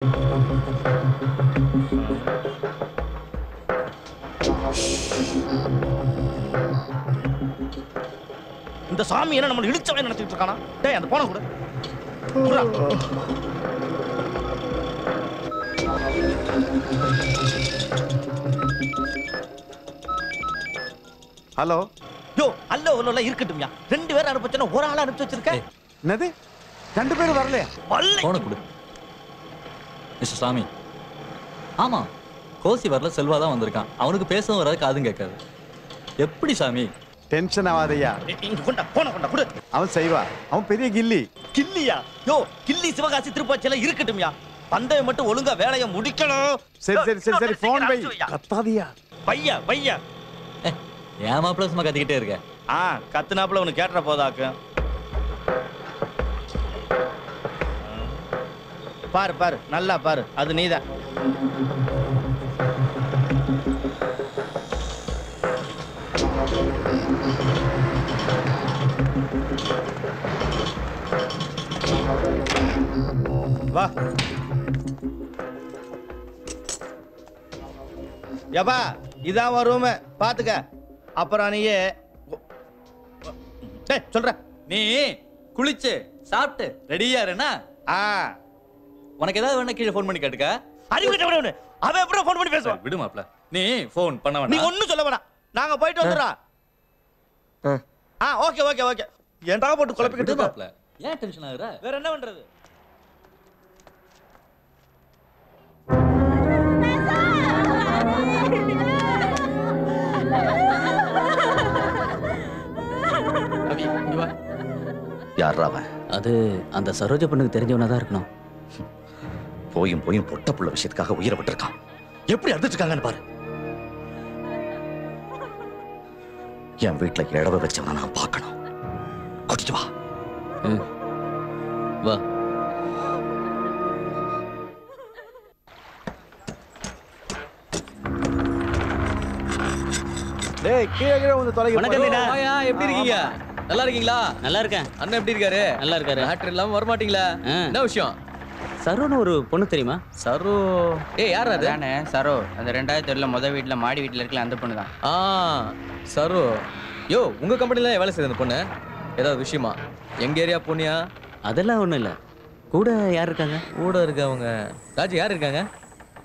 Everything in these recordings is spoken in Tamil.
இந்த சாமி என்ன நம்ம இழுச்சவே நினைச்சிட்டு இருக்கானா? டேய் அந்த போன கூட. ஹலோ. யோ அல்ல ஒல்ல இருக்கட்டும்யா. ரெண்டு பேர் அனுப்பிச்சனா ஒரு ஆளா அனுப்பிச்சு வச்சிருக்க. என்னது? ரெண்டு பேர் வரலையா? போன கொடு. மிஸ்டர் சாமி. ஆமா. கோசி வரல, செல்வா தான் வந்திருக்கான். அவனுக்கு பேசவும் வராது, காதும் கேட்காது. எப்படி சாமி? டென்ஷன் ஆகாதயா. இங்க கொண்டா போன கொண்டா கொடு. அவன் செய்வா. அவன் பெரிய கில்லி. கில்லியா? யோ கில்லி சிவகாசி திருப்பாச்சில இருக்கட்டும்யா. பந்தயம் மட்டும் ஒழுங்கா வேலைய முடிக்கணும். சரி சரி சரி சரி போன் வை. கத்தாதியா. பையா பையா. ஏன் மாப்பிள்ள சும்மா கத்திக்கிட்டே இருக்க? கத்துனாப்புல உனக்கு கேட்ற போதாக்கு. பாரு பாரு நல்லா பாரு, அது நீதான். வா யப்பா, இதான் ஒரு ரூம், பாத்துக்க. அப்புறம் நீயே சொல்ற. நீ குளிச்சு சாப்பிட்டு ரெடியா இருனா? உனக்கு ஏதாவது வேணா கீழே ஃபோன் பண்ணி கேட்டுக்க. அறிவு கிட்ட அவன் எப்பறம் ஃபோன் பண்ணி பேசுவான்? விடு மாப்ள, நீ ஃபோன் பண்ண வேண்டாம். நீ ஒண்ணும் சொல்ல வேணாம், நாங்க போயிட்டு வந்துறோம். Okay okay okay. ஏன்டா போட்டு குழப்பிக்கிட்டு இருக்க மாப்ள? ஏன் டென்ஷன் ஆகுற? வேற என்ன பண்றது? யாரா அவன்? அது அந்த சரோஜ பொண்ணுக்கு தெரிஞ்சவனா தான் இருக்கணும். போயும் போயும் பொட்ட புள்ள விஷயத்துக்காக உயிரை விட்டுருக்கான். எப்படி அடிச்சிருக்காங்கன்னு பாரு. என் வீட்டுல இடவ வச்சவன நான் பார்க்கணும். கூட்டிட்டு வா. வா. டேய் கீழ கீழ வந்து தொலைங்க. வணக்கம்டா. ஆயா, எப்படி இருக்கீங்க? நல்லா இருக்கீங்களா? நல்லா இருக்கேன். அண்ணன் எப்படி இருக்காரு? நல்லா இருக்காரு. டாக்டர் இல்லாம வர மாட்டீங்களா? என்ன விஷயம்? சரோன்னு ஒரு பொண்ணு தெரியுமா? சரோ? ஏய் யார் அது? தானே சரோ. அந்த 2000 முத வீட்டுல மாடி வீட்டுல இருக்கல அந்த பொண்ணு தான். சரோ. யோ, உங்க கம்பெனில வேலை செய்யுது அந்த பொண்ணு. ஏதாவது விஷயமா? எங்க ஏரியா பொண்ணியா? அதெல்லாம் ஒண்ணும் இல்ல. கூட யார் இருக்காங்க? கூட இருக்கவங்க ராஜி யார் இருக்காங்க?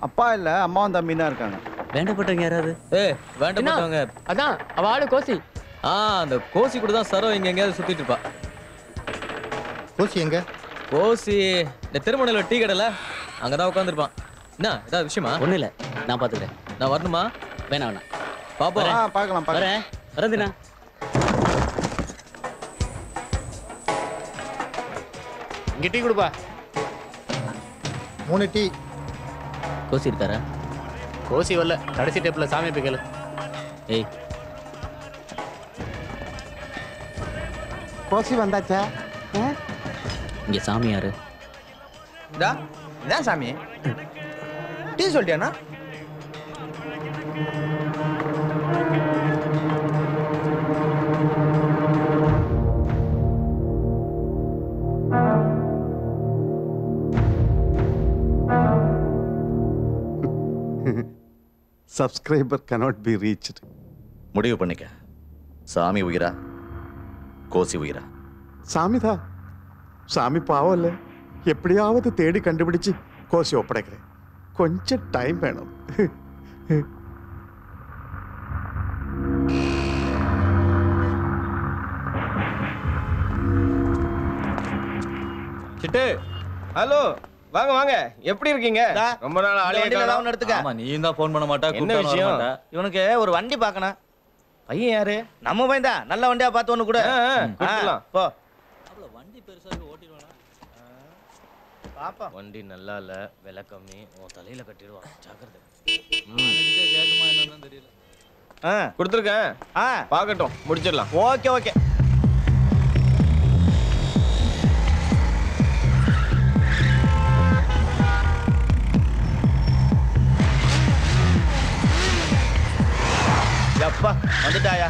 அப்பா இல்ல, அம்மாவும் தம்பி தான் இருக்காங்க. வேண்டப்பட்டவங்க யாராவது? வேண்டப்பட்டவங்க அதான் அவ ஆளு கோசி. அந்த கோசி கூட தான் சரோ இங்க எங்கேயாவது சுத்திட்டு இருப்பா. கோசி எங்க? கோசி இந்த திருமணையில டீ கடையில அங்கதான் உட்காந்துருப்பான். என்ன ஏதாவது விஷயமா? ஒண்ணும் இல்ல, நான் பாத்துக்கிறேன். நான் வரணுமா? வேணாம் வேணாம். பாப்பா பார்க்கலாம் வரேன். வரதுண்ணா. இங்க டீ கொடுப்பா. 3 டீ. கோசி இருக்காரா? கோசி வரல, கடைசி டேப்ல சாமி போய்க்கல. ஏய் கோசி வந்தாச்சா? இங்க சாமி யாரு? இதான் சாமி. Tea சொல்லிட்டியாண்ணா? Subscriber cannot be reached. முடிவு பண்ணிக்க. சாமி உயிரா கோசி உயிரா? சாமி தான். சாமி பாவம் இல்ல. எப்படியாவது தேடி கண்டுபிடிச்சு கோசி ஒப்படைக்கிறேன். கொஞ்சம் டைம் வேணும். சிட்டு, ஹலோ, வாங்க வாங்க. எப்படி இருக்கீங்க? ரொம்ப நாள் ஆளே காணோம். எடுத்துக்க. ஆமா, நீயும் தான் ஃபோன் பண்ண மாட்டா. என்ன விஷயம்? இவனுக்கு ஒரு வண்டி பார்க்கணும். பையன் யாரு? நம்ம பையன் தான். நல்ல வண்டியா பார்த்து ஒண்ணு கூட. போ. வண்டி பெருசாக ஓட்டிடுவானா? பாப்பா. வண்டி நல்லா இல்ல, விலை கம்மி. உன் தலையில கட்டிடுவான், ஜாக்கிரதை. கேட்குமா என்னன்னு தெரியல. கொடுத்துருக்கேன். பார்க்கட்டும், முடிச்சிடலாம். Okay okay. அப்பா வந்துட்டாயா?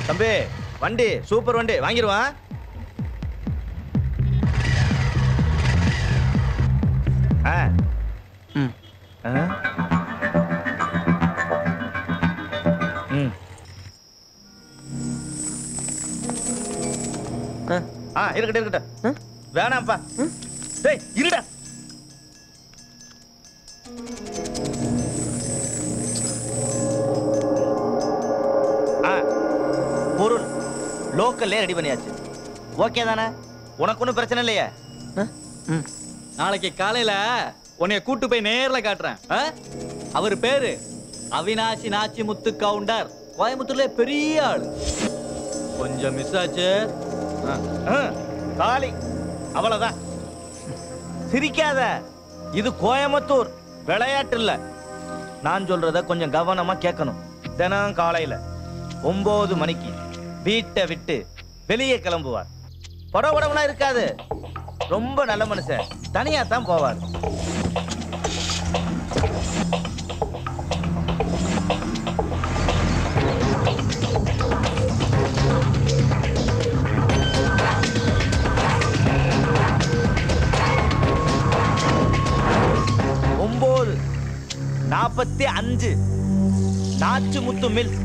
தம்பி வண்டி சூப்பர் வண்டி வாங்கிடுவான். இருக்கட்டும் வேணாம்ப்பா. டேய் இருடா. பொருள் லோக்கல்லே ரெடி பண்ணியாச்சு. ஓகே தானே? உனக்கு ஒன்றும் பிரச்சனை இல்லையே? நாளைக்கு காலையில உன்னைய கூட்டு போய் நேர்ல காட்டுறேன். அவர் பேரு அவினாசி நாச்சி முத்து கவுண்டர். கோயம்புத்தூர்ல பெரிய ஆளு. கொஞ்சம் மிஸ் ஆச்சு. காளி அவ்வளவுதான். சிரிக்காத. இது கோயம்புத்தூர் விளையாட்டு இல்ல. நான் சொல்றத கொஞ்சம் கவனமா கேட்கணும். தினம் காலையில 9 மணிக்கு வீட்டை விட்டு வெளியே கிளம்புவார். படபடவெல்லாம் இருக்காது. ரொம்ப நல்ல மனுஷன். தனியா தான் போவார். ஒன்பது 45 நாச்சு முத்து மில்ஸ்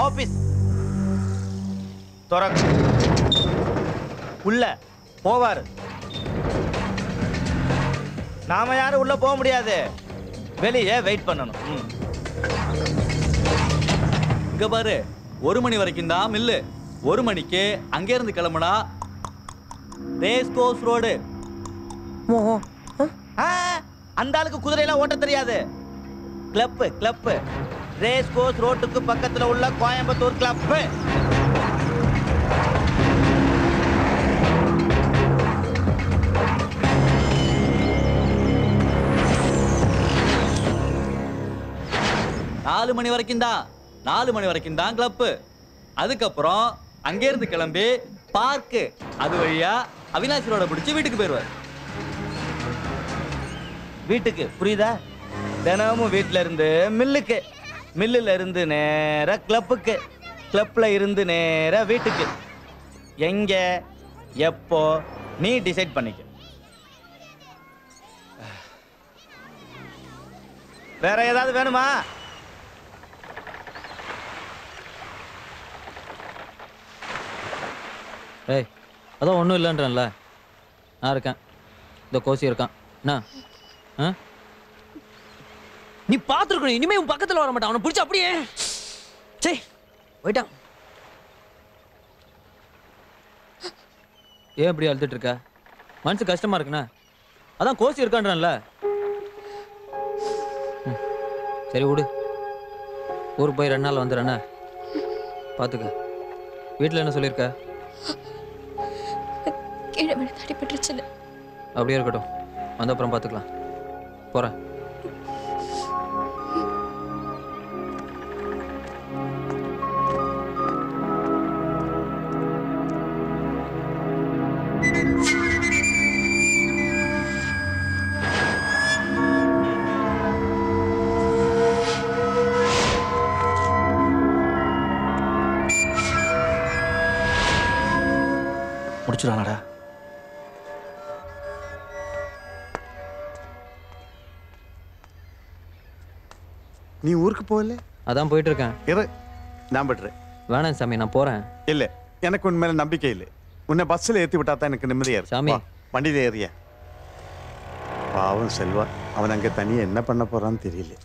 ஆபீஸ் திறக்கும். உள்ள போவாரு. நாம யாரும் உள்ள போக முடியாது. வெளியே வெயிட் பண்ணணும். இங்க பாரு, 1 மணி வரைக்கும் தான் மில்லு. 1 மணிக்கு அங்க இருந்து கிளம்புனா ரேஸ் கோர்ஸ் ரோடு. அந்த ஆளுக்கு குதிரையெல்லாம் ஓட்ட தெரியாது. கிளப் ரேஸ் கோர்ஸ் ரோட்டுக்கு பக்கத்துல உள்ள கோயம்புத்தூர் கிளப். நாலு மணி வரைக்கும் தான் கிளப். அதுக்கப்புறம் அங்க இருந்து கிளம்பி பார்க்கு, அது வழியா அவினாசி ரோட பிடிச்சு வீட்டுக்கு போயிருவார். வீட்டுக்கு புரியுதா? தினமும் வீட்டுல இருந்து மில்லுக்கு, மில்லுல இருந்து நேரா கிளப்புக்கு, கிளப்ல இருந்து நேரா வீட்டுக்கு. எங்க எப்போ நீ டிசைட் பண்ணிக்க. வேற ஏதாவது வேணுமா? ஏய், அதான் ஒன்றும் இல்லைன்றேன்ல. நான் இருக்கேன், இந்த கோசி இருக்கான். என்ன நீ பார்த்துருக்கணும். இனிமே உன் பக்கத்தில் வர மாட்டான். அவனை பிடிச்ச அப்படியே சரி போயிட்டான். ஏன் இப்படி அழுதுட்டு இருக்க? மனசு கஷ்டமா இருக்குண்ணா. அதான் கோசி இருக்கான்றேன்ல. சரி விடு, ஊருக்கு போய் 2 நாள் வந்துடுறேண்ணா. பார்த்துக்க. வீட்டில் என்ன சொல்லியிருக்க? கீழே விழுந்து அடிபட்டுருச்சுன்னு. அப்படியே இருக்கட்டும், வந்த அப்புறம் பார்த்துக்கலாம். போகிறேன். முடிச்சுடானடா. நீ ஊருக்கு போகல? அதான் போயிட்டு இருக்கேன். இரு, நான் விடுறேன். வேணாம் சாமி, நான் போறேன். இல்ல, எனக்கு உன் மேல நம்பிக்கை இல்லை. உன்னை பஸ்ஸில் ஏற்றி விட்டா தான் எனக்கு நிம்மதியா இருக்கு. சாமி, வண்டியில ஏறியா? பாவம் செல்வா, அவன் அங்கே தனியாக என்ன பண்ண போறான்னு தெரியல.